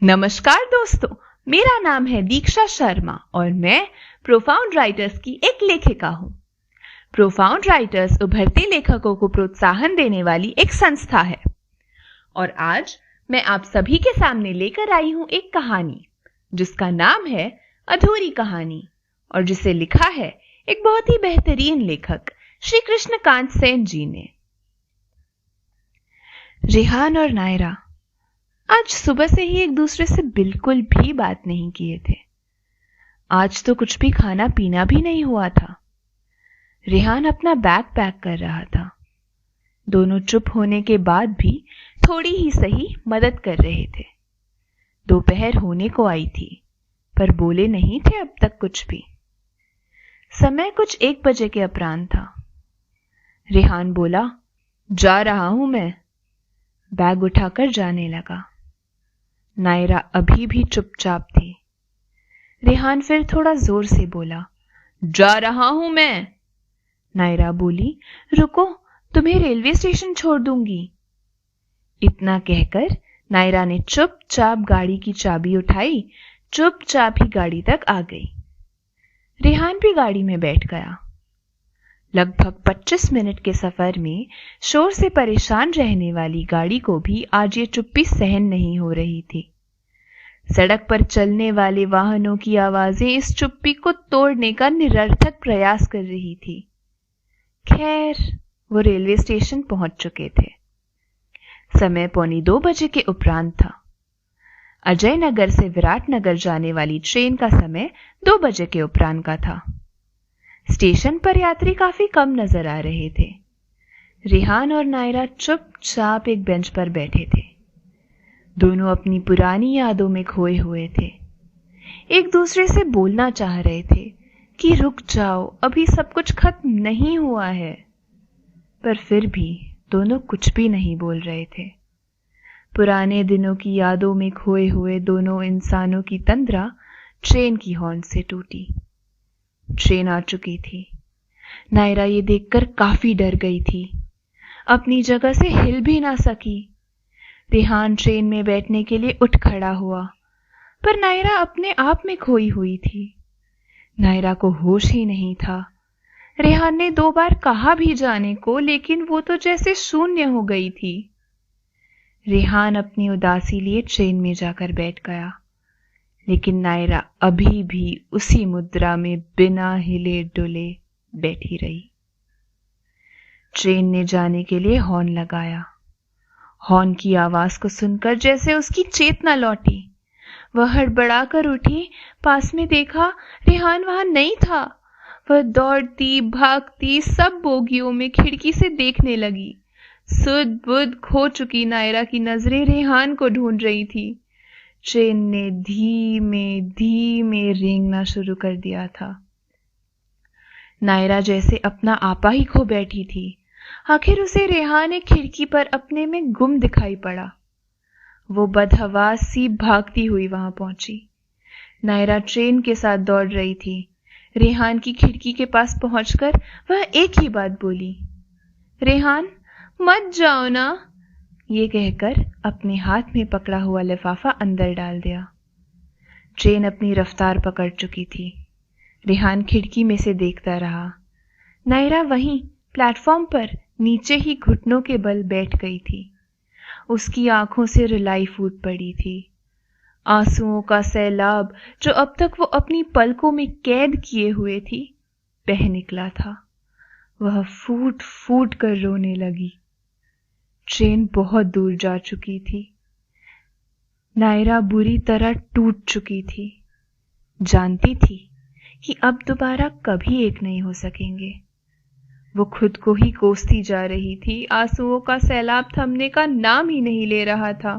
नमस्कार दोस्तों, मेरा नाम है दीक्षा शर्मा और मैं प्रोफाउंड राइटर्स की एक लेखिका हूं। प्रोफाउंड राइटर्स उभरते लेखकों को प्रोत्साहन देने वाली एक संस्था है और आज मैं आप सभी के सामने लेकर आई हूं एक कहानी जिसका नाम है अधूरी कहानी और जिसे लिखा है एक बहुत ही बेहतरीन लेखक श्री कृष्णकांत सेन जी ने। रेहान और नायरा आज सुबह से ही एक दूसरे से बिल्कुल भी बात नहीं किए थे। आज तो कुछ भी खाना पीना भी नहीं हुआ था। रेहान अपना बैग पैक कर रहा था। दोनों चुप होने के बाद भी थोड़ी ही सही मदद कर रहे थे। दोपहर होने को आई थी पर बोले नहीं थे अब तक कुछ भी। समय कुछ 1 बजे के अपराह्न था। रेहान बोला, जा रहा हूं मैं। बैग उठाकर जाने लगा। नायरा अभी भी चुपचाप थी। रेहान फिर थोड़ा जोर से बोला, जा रहा हूं मैं। नायरा बोली, रुको, तुम्हें रेलवे स्टेशन छोड़ दूंगी। इतना कहकर नायरा ने चुपचाप गाड़ी की चाबी उठाई, चुपचाप ही गाड़ी तक आ गई। रेहान भी गाड़ी में बैठ गया। लगभग 25 मिनट के सफर में शोर से परेशान रहने वाली गाड़ी को भी आज ये चुप्पी सहन नहीं हो रही थी। सड़क पर चलने वाले वाहनों की आवाजें इस चुप्पी को तोड़ने का निरर्थक प्रयास कर रही थी। खैर, वो रेलवे स्टेशन पहुंच चुके थे। समय 1:45 बजे के उपरांत था। अजय नगर से विराटनगर जाने वाली ट्रेन का समय 2 बजे के उपरांत का था। स्टेशन पर यात्री काफी कम नजर आ रहे थे। रेहान और नायरा चुपचाप एक बेंच पर बैठे थे। दोनों अपनी पुरानी यादों में खोए हुए थे। एक दूसरे से बोलना चाह रहे थे कि रुक जाओ, अभी सब कुछ खत्म नहीं हुआ है, पर फिर भी दोनों कुछ भी नहीं बोल रहे थे। पुराने दिनों की यादों में खोए हुए दोनों इंसानों की तंद्रा ट्रेन की हॉर्न से टूटी। ट्रेन आ चुकी थी। नायरा ये देखकर काफी डर गई थी। अपनी जगह से हिल भी ना सकी। रेहान ट्रेन में बैठने के लिए उठ खड़ा हुआ, पर नायरा अपने आप में खोई हुई थी। नायरा को होश ही नहीं था। रेहान ने 2 बार कहा भी जाने को, लेकिन वो तो जैसे शून्य हो गई थी। रेहान अपनी उदासी लिए ट्रेन में जाकर बैठ गया, लेकिन नायरा अभी भी उसी मुद्रा में बिना हिले डुले बैठी रही। ट्रेन ने जाने के लिए हॉर्न लगाया। हॉर्न की आवाज को सुनकर जैसे उसकी चेतना लौटी। वह हड़बड़ाकर उठी, पास में देखा, रेहान वहां नहीं था। वह दौड़ती भागती सब बोगियों में खिड़की से देखने लगी। सुध बुध खो चुकी नायरा की नजरें रेहान को ढूंढ रही थी। ट्रेन ने धीमे धीमे रेंगना शुरू कर दिया था। नायरा जैसे अपना आपा ही खो बैठी थी। आखिर उसे रेहान एक खिड़की पर अपने में गुम दिखाई पड़ा। वो बदहवास सी भागती हुई वहां पहुंची। नायरा ट्रेन के साथ दौड़ रही थी। रेहान की खिड़की के पास पहुंचकर वह एक ही बात बोली, रेहान मत जाओ ना। ये कहकर अपने हाथ में पकड़ा हुआ लिफाफा अंदर डाल दिया। ट्रेन अपनी रफ्तार पकड़ चुकी थी। रेहान खिड़की में से देखता रहा। नायरा वहीं प्लेटफॉर्म पर नीचे ही घुटनों के बल बैठ गई थी। उसकी आंखों से रुलाई फूट पड़ी थी। आंसुओं का सैलाब जो अब तक वो अपनी पलकों में कैद किए हुए थी, बह निकला था। वह फूट फूट कर रोने लगी। ट्रेन बहुत दूर जा चुकी थी। नायरा बुरी तरह टूट चुकी थी। जानती थी कि अब दोबारा कभी एक नहीं हो सकेंगे। वो खुद को ही कोसती जा रही थी। आंसुओं का सैलाब थमने का नाम ही नहीं ले रहा था।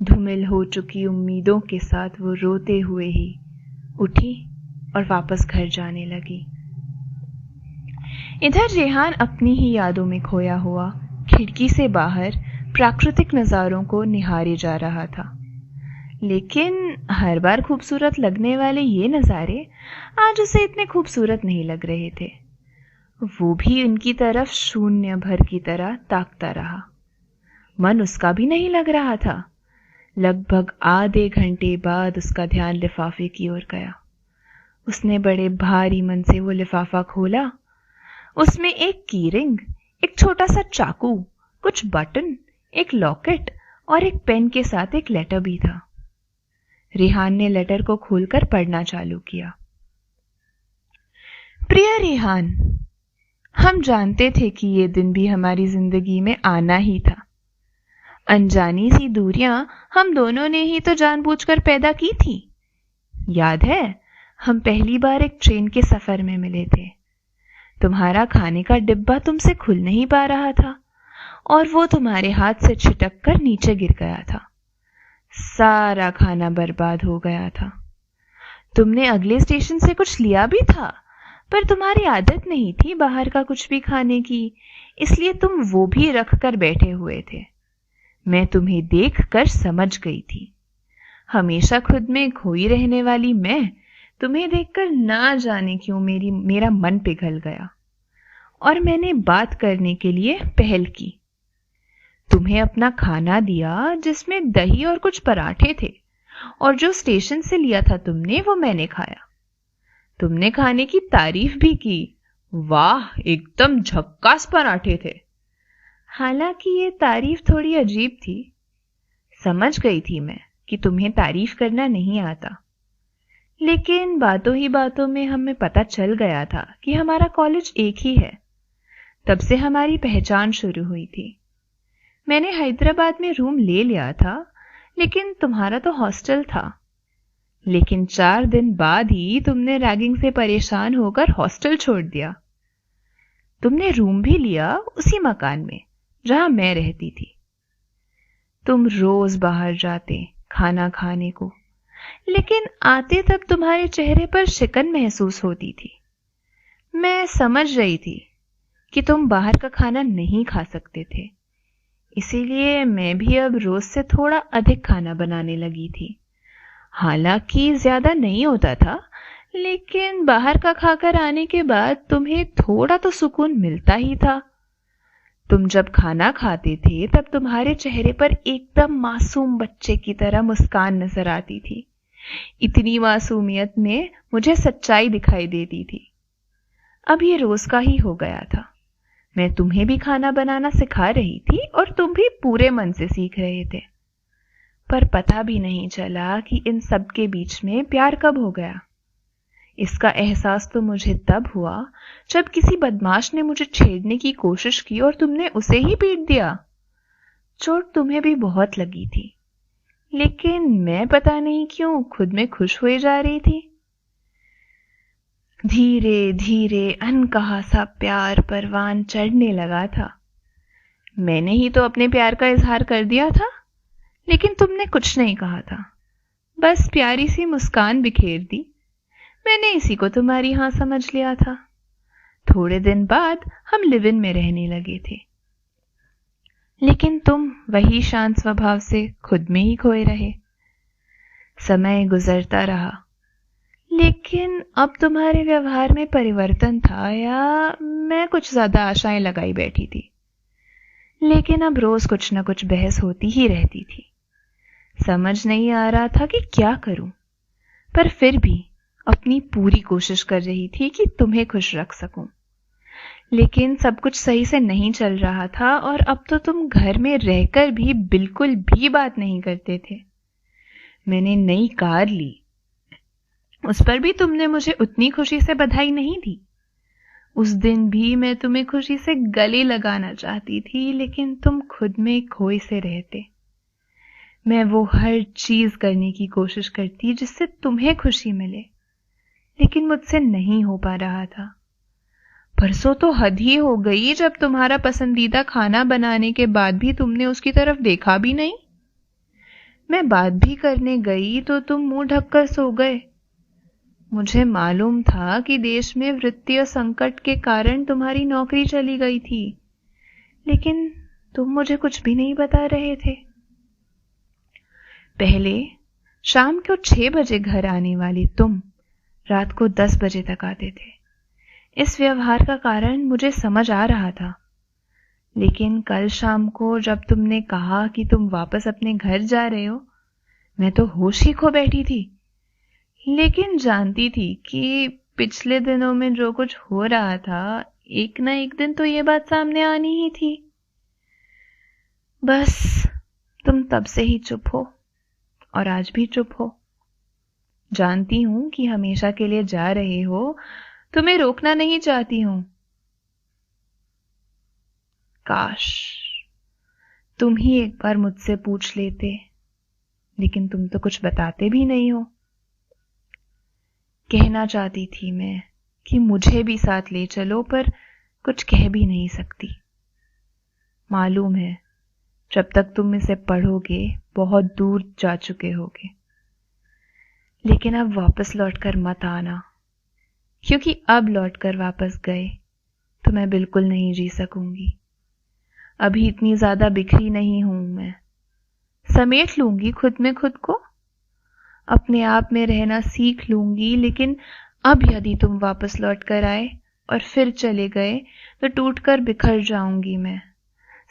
धूमिल हो चुकी उम्मीदों के साथ वो रोते हुए ही उठी और वापस घर जाने लगी। इधर रेहान अपनी ही यादों में खोया हुआ खिड़की से बाहर प्राकृतिक नजारों को निहारे जा रहा था। लेकिन हर बार खूबसूरत लगने वाले ये नजारे आज उसे इतने खूबसूरत नहीं लग रहे थे। वो भी उनकी तरफ शून्य भर की तरह ताकता रहा। मन उसका भी नहीं लग रहा था। लगभग आधे घंटे बाद उसका ध्यान लिफाफे की ओर गया। उसने बड़े भारी मन से वो लिफाफा खोला। उसमें एक कीरिंग, एक छोटा सा चाकू, कुछ बटन, एक लॉकेट और एक पेन के साथ एक लेटर भी था। रेहान ने लेटर को खोलकर पढ़ना चालू किया। प्रिय रेहान, हम जानते थे कि ये दिन भी हमारी जिंदगी में आना ही था। अनजानी सी दूरियां हम दोनों ने ही तो जानबूझकर पैदा की थी। याद है, हम पहली बार एक ट्रेन के सफर में मिले थे। तुम्हारा खाने का डिब्बा तुमसे खुल नहीं पा रहा था और वो तुम्हारे हाथ से छिटक कर नीचे गिर गया था। सारा खाना बर्बाद हो गया था। तुमने अगले स्टेशन से कुछ लिया भी था, पर तुम्हारी आदत नहीं थी बाहर का कुछ भी खाने की, इसलिए तुम वो भी रख कर बैठे हुए थे। मैं तुम्हें देखकर समझ गई थी। हमेशा खुद में खोई रहने वाली मैं तुम्हें देखकर ना जाने क्यों मेरा मन पिघल गया और मैंने बात करने के लिए पहल की। तुम्हें अपना खाना दिया जिसमें दही और कुछ पराठे थे, और जो स्टेशन से लिया था तुमने वो मैंने खाया। तुमने खाने की तारीफ भी की। वाह, एकदम झक्कास पराठे थे। हालांकि ये तारीफ थोड़ी अजीब थी। समझ गई थी मैं कि तुम्हें तारीफ करना नहीं आता, लेकिन बातों ही बातों में हमें पता चल गया था कि हमारा कॉलेज एक ही है। तब से हमारी पहचान शुरू हुई थी। मैंने हैदराबाद में रूम ले लिया था, लेकिन तुम्हारा तो हॉस्टल था। लेकिन 4 दिन बाद ही तुमने रैगिंग से परेशान होकर हॉस्टल छोड़ दिया। तुमने रूम भी लिया उसी मकान में जहां मैं रहती थी। तुम रोज बाहर जाते खाना खाने को, लेकिन आते तब तुम्हारे चेहरे पर शिकन महसूस होती थी। मैं समझ रही थी कि तुम बाहर का खाना नहीं खा सकते थे, इसीलिए मैं भी अब रोज से थोड़ा अधिक खाना बनाने लगी थी। हालांकि ज्यादा नहीं होता था, लेकिन बाहर का खाकर आने के बाद तुम्हें थोड़ा तो सुकून मिलता ही था। तुम जब खाना खाते थे तब तुम्हारे चेहरे पर एकदम मासूम बच्चे की तरह मुस्कान नजर आती थी। इतनी मासूमियत में मुझे सच्चाई दिखाई देती थी। अब ये रोज का ही हो गया था। मैं तुम्हें भी खाना बनाना सिखा रही थी और तुम भी पूरे मन से सीख रहे थे, पर पता भी नहीं चला कि इन सब के बीच में प्यार कब हो गया। इसका एहसास तो मुझे तब हुआ जब किसी बदमाश ने मुझे छेड़ने की कोशिश की और तुमने उसे ही पीट दिया। चोट तुम्हें भी बहुत लगी थी, लेकिन मैं पता नहीं क्यों खुद में खुश हुए जा रही थी। धीरे धीरे अनकहा सा प्यार परवान चढ़ने लगा था। मैंने ही तो अपने प्यार का इजहार कर दिया था, लेकिन तुमने कुछ नहीं कहा था, बस प्यारी सी मुस्कान बिखेर दी। मैंने इसी को तुम्हारी हाँ समझ लिया था। थोड़े दिन बाद हम लिव इन में रहने लगे थे, लेकिन तुम वही शांत स्वभाव से खुद में ही खोए रहे। समय गुजरता रहा, लेकिन अब तुम्हारे व्यवहार में परिवर्तन था, या मैं कुछ ज्यादा आशाएं लगाई बैठी थी। लेकिन अब रोज कुछ न कुछ बहस होती ही रहती थी। समझ नहीं आ रहा था कि क्या करूं, पर फिर भी अपनी पूरी कोशिश कर रही थी कि तुम्हें खुश रख सकूं। लेकिन सब कुछ सही से नहीं चल रहा था, और अब तो तुम घर में रहकर भी बिल्कुल भी बात नहीं करते थे। मैंने नई कार ली, उस पर भी तुमने मुझे उतनी खुशी से बधाई नहीं दी। उस दिन भी मैं तुम्हें खुशी से गले लगाना चाहती थी, लेकिन तुम खुद में खोए से रहते। मैं वो हर चीज करने की कोशिश करती जिससे तुम्हें खुशी मिले, लेकिन मुझसे नहीं हो पा रहा था। परसों तो हद ही हो गई जब तुम्हारा पसंदीदा खाना बनाने के बाद भी तुमने उसकी तरफ देखा भी नहीं। मैं बात भी करने गई तो तुम मुंह ढककर सो गए। मुझे मालूम था कि देश में वित्तीय संकट के कारण तुम्हारी नौकरी चली गई थी, लेकिन तुम मुझे कुछ भी नहीं बता रहे थे। पहले शाम को 6 बजे घर आने वाली तुम रात को 10 बजे तक आते थे। इस व्यवहार का कारण मुझे समझ आ रहा था, लेकिन कल शाम को जब तुमने कहा कि तुम वापस अपने घर जा रहे हो, मैं तो होश ही खो बैठी थी, लेकिन जानती थी कि पिछले दिनों में जो कुछ हो रहा था, एक ना एक दिन तो ये बात सामने आनी ही थी। बस तुम तब से ही चुप हो और आज भी चुप हो। जानती हूं कि हमेशा के लिए जा रहे हो, तुम्हें रोकना नहीं चाहती हूं। काश तुम ही एक बार मुझसे पूछ लेते, लेकिन तुम तो कुछ बताते भी नहीं हो। कहना चाहती थी मैं कि मुझे भी साथ ले चलो, पर कुछ कह भी नहीं सकती। मालूम है जब तक तुम इसे पढ़ोगे बहुत दूर जा चुके होगे, लेकिन अब वापस लौटकर मत आना, क्योंकि अब लौटकर वापस गए तो मैं बिल्कुल नहीं जी सकूंगी। अभी इतनी ज्यादा बिखरी नहीं हूं मैं, समेट लूंगी खुद में खुद को, अपने आप में रहना सीख लूंगी। लेकिन अब यदि तुम वापस लौट कर आए और फिर चले गए तो टूटकर बिखर जाऊंगी मैं,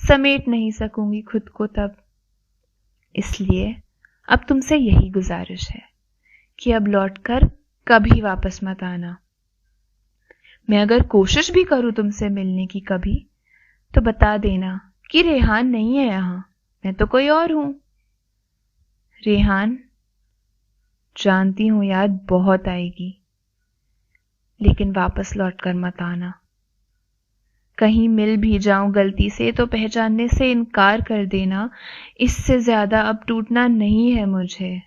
समेट नहीं सकूंगी खुद को तब। इसलिए अब तुमसे यही गुजारिश है कि अब लौटकर कभी वापस मत आना। मैं अगर कोशिश भी करूं तुमसे मिलने की कभी, तो बता देना कि रेहान नहीं है यहां, मैं तो कोई और हूं। रेहान, जानती हूं याद बहुत आएगी, लेकिन वापस लौटकर मत आना। कहीं मिल भी जाऊं गलती से तो पहचानने से इनकार कर देना, इससे ज्यादा अब टूटना नहीं है मुझे।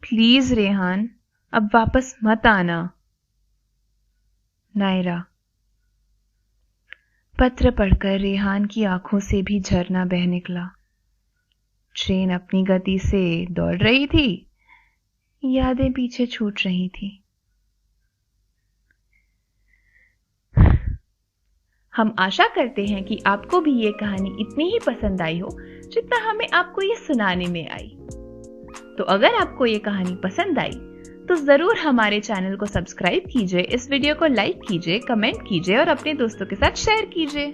प्लीज रेहान, अब वापस मत आना। नायरा। पत्र पढ़कर रेहान की आंखों से भी झरना बह निकला। ट्रेन अपनी गति से दौड़ रही थी, यादें पीछे छूट रही थी। हम आशा करते हैं कि आपको भी ये कहानी इतनी ही पसंद आई हो जितना हमें आपको ये सुनाने में आई। तो अगर आपको ये कहानी पसंद आई तो जरूर हमारे चैनल को सब्सक्राइब कीजिए, इस वीडियो को लाइक कीजिए, कमेंट कीजिए और अपने दोस्तों के साथ शेयर कीजिए।